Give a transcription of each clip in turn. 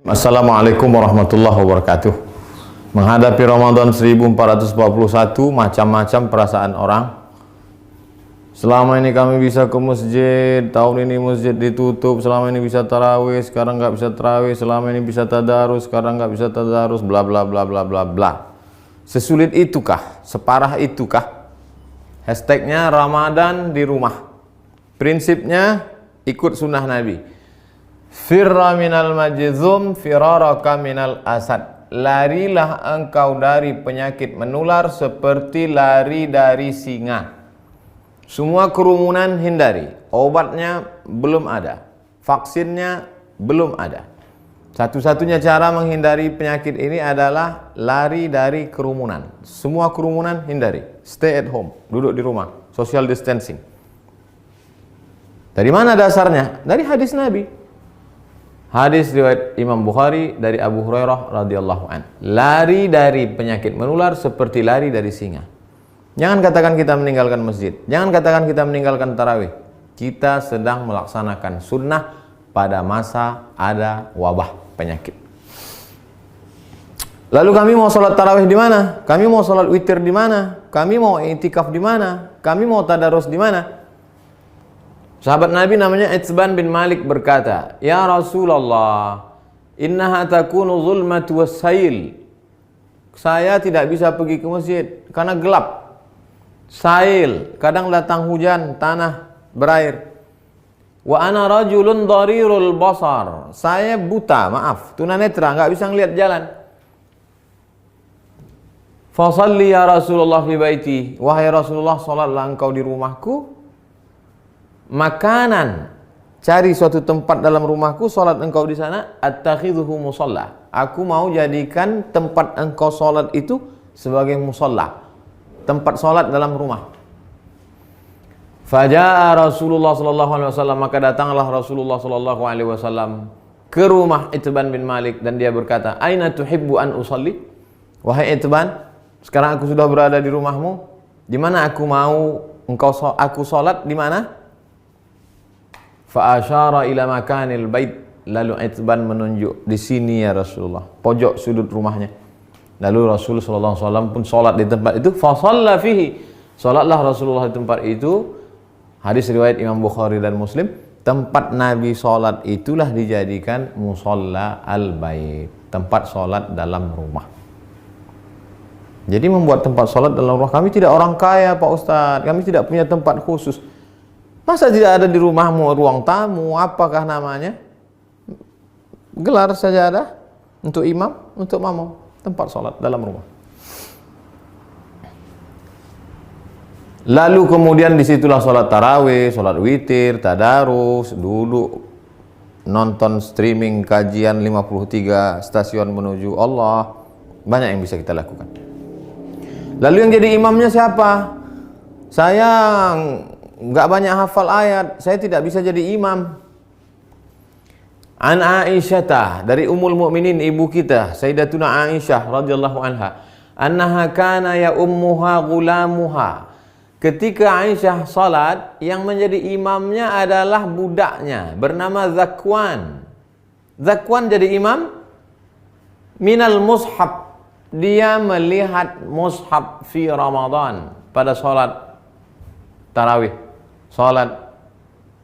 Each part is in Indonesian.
Assalamualaikum warahmatullahi wabarakatuh. Menghadapi Ramadan 1441, macam-macam perasaan orang. Selama ini kami bisa ke masjid, tahun ini masjid ditutup. Selama ini bisa tarawih, sekarang nggak bisa tarawih. Selama ini bisa tadarus, sekarang nggak bisa tadarus. Bla bla bla bla bla bla. Sesulit itukah? Separah itukah? Hashtagnya Ramadan di rumah. Prinsipnya ikut sunnah Nabi. Firra minal majzum firaraka minal asad. Larilah engkau dari penyakit menular seperti lari dari singa. Semua kerumunan hindari. Obatnya belum ada, vaksinnya belum ada. Satu-satunya cara menghindari penyakit ini adalah lari dari kerumunan. Semua kerumunan hindari. Stay at home, duduk di rumah, social distancing. Dari mana dasarnya? Dari hadis Nabi. Hadis riwayat Imam Bukhari dari Abu Hurairah radhiyallahu an. Lari dari penyakit menular seperti lari dari singa. Jangan katakan kita meninggalkan masjid. Jangan katakan kita meninggalkan tarawih. Kita sedang melaksanakan sunnah pada masa ada wabah penyakit. Lalu kami mau sholat tarawih di mana? Kami mau sholat witir di mana? Kami mau i'tikaf di mana? Kami mau tadarus di mana? Sahabat Nabi namanya Itsban bin Malik berkata, "Ya Rasulullah, innaha takunu zulmatu wassail." Saya tidak bisa pergi ke masjid karena gelap. Sail, kadang datang hujan, tanah berair. Wa ana rajulun dharirul basar. Saya buta, maaf, tunanetra, enggak bisa ngelihat jalan. Fa shalli ya Rasulullah fi baiti. Wahai Rasulullah, salatlah engkau di rumahku. Makanan, cari suatu tempat dalam rumahku, solat engkau di sana. Attakhidhuhu musalla. Aku mau jadikan tempat engkau solat itu sebagai musalla, tempat solat dalam rumah. Faja'a Rasulullah sallallahu alaihi wasallam, maka datanglah Rasulullah sallallahu alaihi wasallam ke rumah Itsban bin Malik dan dia berkata, "Aina tuhibbu an usalli?" Wahai Itsban, sekarang aku sudah berada di rumahmu. Di mana aku mau aku solat di mana? Fa asyara ila makanil bait. Lalu Itsban menunjuk, di sini ya Rasulullah, pojok sudut rumahnya. Lalu Rasulullah sallallahu alaihi wasallam pun salat di tempat itu. Fa shalla fihi. Salatlah Rasulullah di tempat itu. Hadis riwayat Imam Bukhari dan Muslim. Tempat Nabi salat itulah dijadikan musalla al-bait, tempat salat dalam rumah. Jadi membuat tempat salat dalam rumah. Kami tidak orang kaya, Pak Ustadz. Kami tidak punya tempat khusus. Masa tidak ada di rumahmu ruang tamu, apakah namanya? Gelar sajadah untuk imam, untuk makmum, tempat sholat dalam rumah. Lalu kemudian disitulah sholat tarawih, sholat witir, tadarus, duduk nonton streaming kajian 53 stasiun menuju Allah. Banyak yang bisa kita lakukan. Lalu yang jadi imamnya siapa? Saya nggak banyak hafal ayat, saya tidak bisa jadi imam. An Aisyah, dari Ummul Mukminin, ibu kita Sayyidatuna Aisyah radhiyallahu anha, annaha kana ya ummuha gulamuha. Ketika Aisyah salat, yang menjadi imamnya adalah budaknya bernama Zakwan. Zakwan jadi imam minal mushaf. Dia melihat mushaf fi Ramadan pada salat tarawih, salat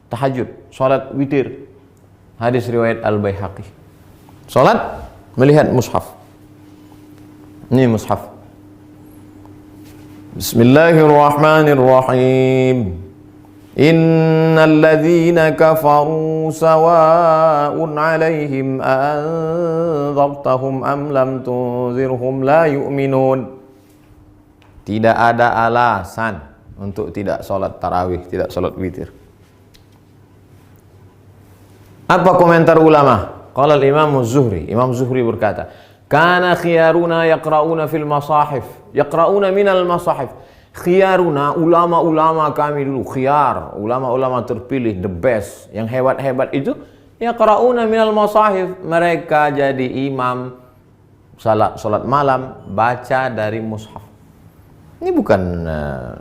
tahajud, salat witir. Hadis riwayat Al-Baihaqi. Salat melihat mushaf. Ini mushaf. Bismillahirrahmanirrahim. Innal ladzina kafaru sawa'un 'alaihim anzartahum am lam tunzirhum la yu'minun. Tidak ada alasan untuk tidak sholat tarawih, tidak sholat witir. Apa komentar ulama? Qala al-Imam Zuhri. Imam Zuhri berkata, "Kana khiyaruna yaqra'una fil masahif." Yaqra'una minal masahif. Khiyaruna, ulama-ulama kami dulu, khiyar, ulama-ulama terpilih, the best, yang hebat-hebat itu, yaqra'una minal masahif. Mereka jadi imam salat malam, baca dari mushaf. Ini bukan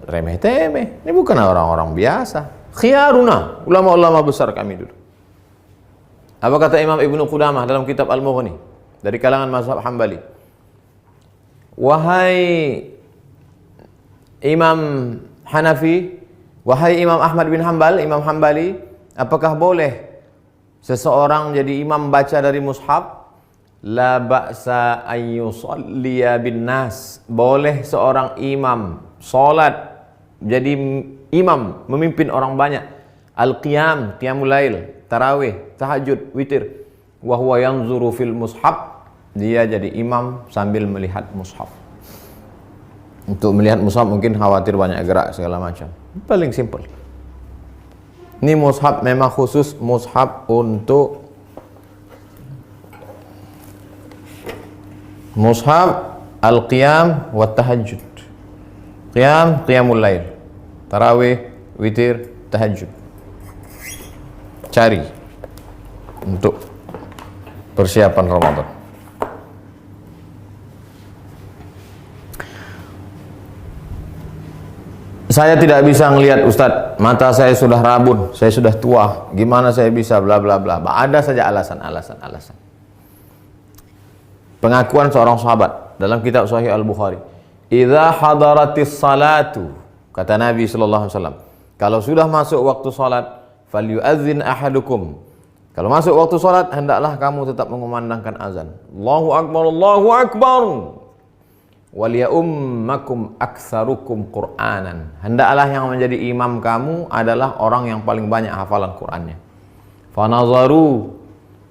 remeh-temeh, ini bukan orang-orang biasa. Khiyaruna, ulama-ulama besar kami dulu. Apa kata Imam Ibnu Qudamah dalam kitab Al-Mughni dari kalangan mazhab Hambali? Wahai Imam Hanafi, wahai Imam Ahmad bin Hanbal, Imam Hambali, apakah boleh seseorang jadi imam baca dari mushaf? La ba'sa an yusalliya bin nas. Boleh seorang imam salat jadi imam memimpin orang banyak. Al-qiyam, qiyamul lail, tarawih, tahajud, witir. Wa huwa yanzuru fil mushaf. Dia jadi imam sambil melihat mushaf. Untuk melihat mushaf mungkin khawatir banyak gerak segala macam. Paling simple. Ini mushaf memang khusus mushaf untuk mushaf al-qiyam wa tahajud. Qiyam, qiyamul lail. Tarawih, witir, tahajud. Cari untuk persiapan Ramadan. Saya tidak bisa melihat Ustadz, mata saya sudah rabun, saya sudah tua, gimana saya bisa bla bla bla. Ada saja alasan. Pengakuan seorang sahabat dalam kitab Sahih Al-Bukhari. Idza hadaratis salatu, kata Nabi sallallahu alaihi wasallam, kalau sudah masuk waktu salat, falyu'adzin ahadukum. Kalau masuk waktu salat, hendaklah kamu tetap mengumandangkan azan. Allahu akbar, Allahu akbar. Waliyummakum aktsarukum Qur'anan. Hendaklah yang menjadi imam kamu adalah orang yang paling banyak hafalan Qur'annya. Fanazaru,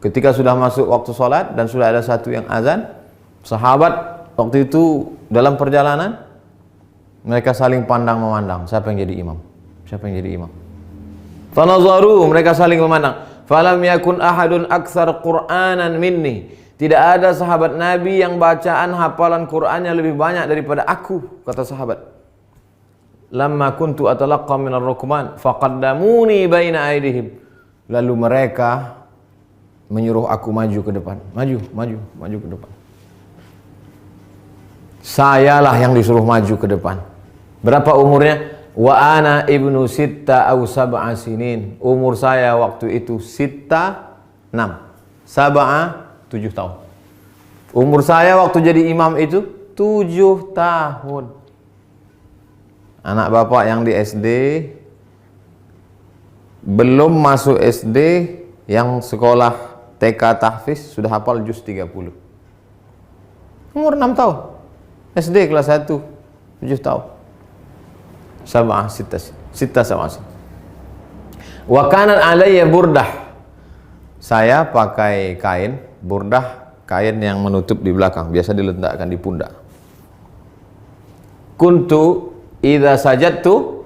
ketika sudah masuk waktu salat dan sudah ada satu yang azan, sahabat waktu itu dalam perjalanan mereka saling pandang memandang, siapa yang jadi imam? Siapa yang jadi imam? Fanazaru, mereka saling memandang. Falam yakun ahadun aktsar Qur'anan minni. Tidak ada sahabat Nabi yang bacaan hafalan Qur'annya lebih banyak daripada aku, kata sahabat. Lamma kuntu atalaqqa minar rukman faqaddamuni baina aydihim. Lalu mereka menyuruh aku maju ke depan. Maju ke depan. Sayalah yang disuruh maju ke depan. Berapa umurnya? Wa ana ibnu sitta aw sab'a sinin. Umur saya waktu itu sitta 6. Sab'a 7 tahun. Umur saya waktu jadi imam itu 7 tahun. Anak bapak yang di SD, belum masuk SD, yang sekolah TK tahfiz sudah hafal juz 30. Umur 6 tahun. SD kelas 1, 7 tahun. Sab'ah sitta sab'ah. Wa kanat alayya burdah. Saya pakai kain burdah, kain yang menutup di belakang, biasa diletakkan di pundak. Kuntu idza sajadtu,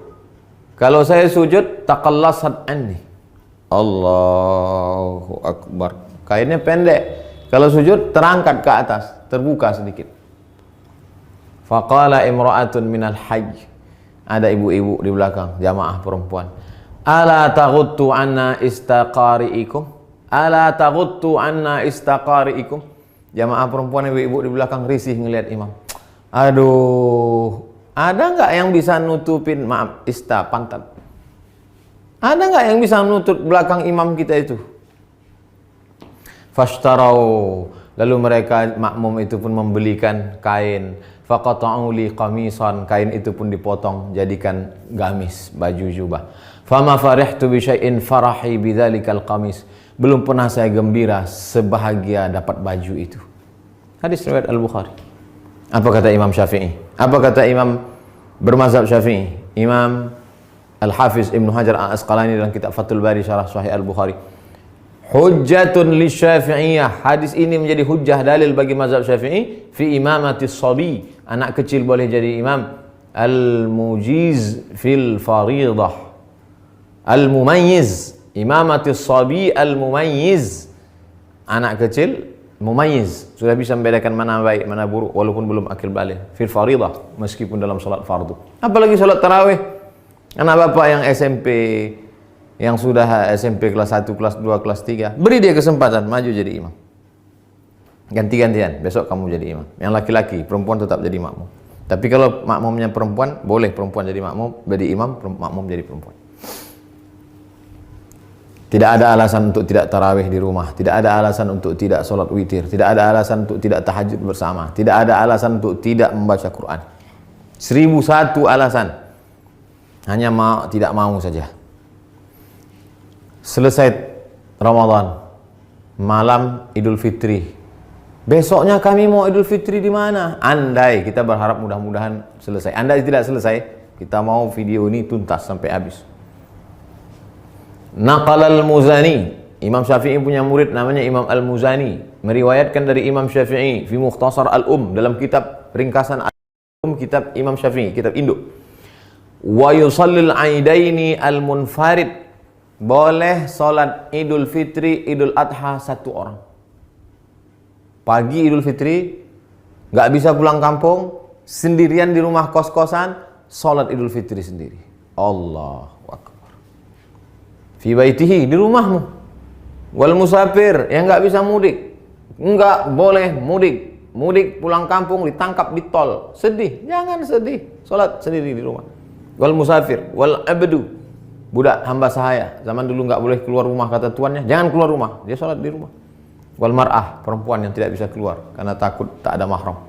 kalau saya sujud, taqallasat anni. Allahu akbar. Kainnya pendek. Kalau sujud terangkat ke atas, terbuka sedikit. Faqala imra'atun minal hajj. Ada ibu-ibu di belakang, jamaah perempuan. Ala taghuttu anna istaqari'ikum? Ala taghuttu anna istaqari'ikum? Jamaah perempuan ibu-ibu di belakang risih ngelihat imam. Aduh, ada nggak yang bisa nutupin, maaf, pantat? Ada nggak yang bisa nutup belakang imam kita itu? Fashtarau, lalu mereka makmum itu pun membelikan kain. Faqata'u li qamisan, kain itu pun dipotong jadikan gamis, baju jubah. Fama farihtu bi syai'in farahi bidzalikal qamis. Belum pernah saya gembira sebahagia dapat baju itu. Hadis riwayat Al-Bukhari. Apa kata Imam Syafi'i? Apa kata Imam bermazhab Syafi'i? Imam Al-Hafiz Ibnu Hajar Al-Asqalani dalam kitab Fathul Bari Syarah Sahih Al-Bukhari. Hujjatun li Syafi'iyah. Hadis ini menjadi hujjah dalil bagi mazhab Syafi'i fi imamatis sabi. Anak kecil boleh jadi imam. Al-mujiz fil faridah. Al-mumayyiz. Imamatis sabi al-mumayyiz. Anak kecil mumayyiz, sudah bisa membedakan mana baik mana buruk walaupun belum akil balik. Fil faridah, meskipun dalam salat fardu. Apalagi salat tarawih. Anak bapak yang SMP, yang sudah SMP kelas 1, kelas 2, kelas 3, beri dia kesempatan maju jadi imam. Ganti-gantian, besok kamu jadi imam. Yang laki-laki, perempuan tetap jadi makmum. Tapi kalau makmumnya perempuan, boleh perempuan jadi makmum, jadi imam, makmum jadi perempuan. Tidak ada alasan untuk tidak tarawih di rumah. Tidak ada alasan untuk tidak sholat witir. Tidak ada alasan untuk tidak tahajud bersama. Tidak ada alasan untuk tidak membaca Quran. 1001 alasan. Hanya tidak mau saja. Selesai Ramadan, malam Idul Fitri. Besoknya kami mau Idul Fitri di mana? Andai, kita berharap mudah-mudahan selesai. Andai tidak selesai, kita mau video ini tuntas sampai habis. Naqal al-Muzani, Imam Syafi'i punya murid namanya Imam al-Muzani, meriwayatkan dari Imam Syafi'i fi Mukhtasar al-Um, dalam kitab ringkasan al-Um, kitab Imam Syafi'i, kitab induk. Wa yusallil aidaini al-munfarid, boleh solat Idul Fitri, Idul Adha satu orang. Pagi Idul Fitri, nggak bisa pulang kampung, sendirian di rumah kos-kosan, solat Idul Fitri sendiri. Allahu Akbar. Fi baitihi, di rumahmu. Wal musafir, yang nggak bisa mudik, nggak boleh mudik. Mudik pulang kampung ditangkap di tol, sedih. Jangan sedih, solat sendiri di rumah. Wal musafir, wal abdu, budak hamba sahaya. Zaman dulu nggak boleh keluar rumah, kata tuannya, jangan keluar rumah, dia sholat di rumah. Wal mar'ah, perempuan yang tidak bisa keluar karena takut tak ada mahram.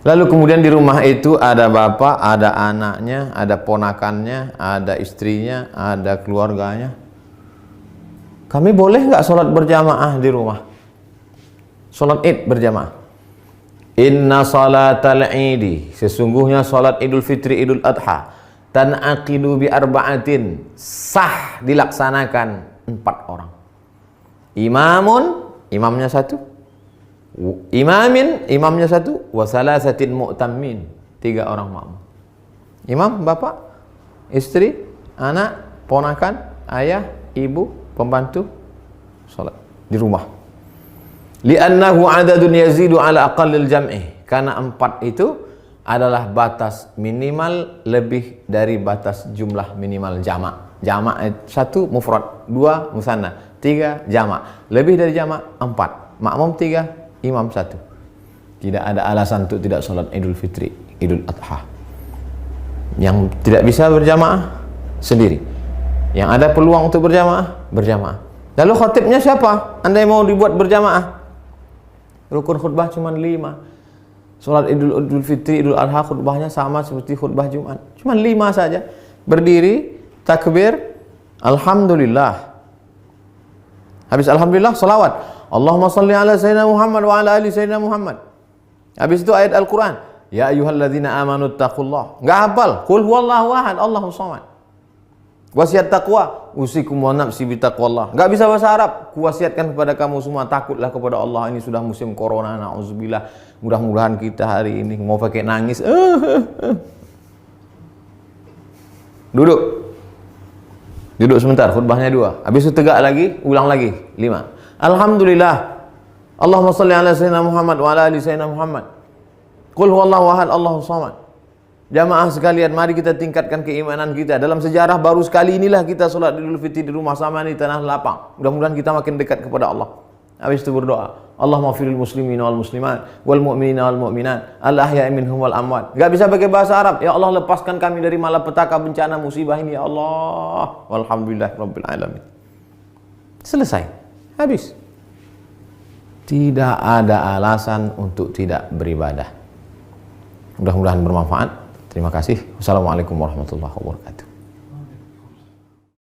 Lalu kemudian di rumah itu ada bapak, ada anaknya, ada ponakannya, ada istrinya, ada keluarganya. Kami boleh nggak sholat berjamaah di rumah? Sholat id berjamaah. Inna salatal idi, sesungguhnya sholat Idul Fitri, Idul Adha, tan'aqidu bi arba'atin, sah dilaksanakan 4 orang. Imamun, imamnya 1. Imamin, imamnya 1. Wa salasatin mu'tammin, 3 orang makmum. Imam, bapak, istri, anak, ponakan, ayah, ibu, pembantu, sholat di rumah. Li'annahu adadun yazidu ala aqallil jam'i, karena 4 itu adalah batas minimal lebih dari batas jumlah minimal jamak. Jamak 1 mufrad, 2 musanna, 3 jamak. Lebih dari jamak 4. Makmum 3, imam 1. Tidak ada alasan untuk tidak sholat Idul Fitri, Idul Adha. Yang tidak bisa berjamaah sendiri. Yang ada peluang untuk berjamaah, berjamaah. Lalu khatibnya siapa? Andai mau dibuat berjamaah, rukun khutbah cuma 5. Sholat Idul Fitri, Idul Adha khutbahnya sama seperti khutbah Jumat, cuma 5 saja. Berdiri, takbir, alhamdulillah. Habis alhamdulillah, salawat. Allahumma salli ala sayyidina Muhammad wa ala ali sayyidina Muhammad. Habis itu ayat Al-Quran. Ya ayyuhalladzina amanu taqullah. Enggak hafal. Qul huwallahu ahad, Allahus samad. Wasiat taqwa, usikum wa nafsi bitaqwallah. Enggak bisa bahasa Arab. Kuwasiatkan kepada kamu semua, takutlah kepada Allah. Ini sudah musim corona, na'udzubillah. Mudah-mudahan kita hari ini mau pakai nangis. Duduk. Duduk sebentar, khutbahnya 2. Habis itu tegak lagi, ulang lagi 5. Alhamdulillah. Allahumma salli ala sayyidina Muhammad wa ala ali sayyidina Muhammad. Qul huwallahu ahad, Allahus samad. Jamaah sekalian, mari kita tingkatkan keimanan kita. Dalam sejarah baru sekali inilah kita sholat Idul Fitri di rumah sama di tanah lapang. Mudah-mudahan kita makin dekat kepada Allah. Habis itu berdoa, Allahumma firil muslimin wal muslimat wal mu'minina wal mu'minat al ahya'i minhum wal amwat. Enggak bisa pakai bahasa Arab. Ya Allah, lepaskan kami dari malapetaka, bencana, musibah ini ya Allah. Walhamdulillah rabbil alamin. Selesai. Habis. Tidak ada alasan untuk tidak beribadah. Mudah-mudahan bermanfaat. Terima kasih. Wassalamualaikum warahmatullahi wabarakatuh.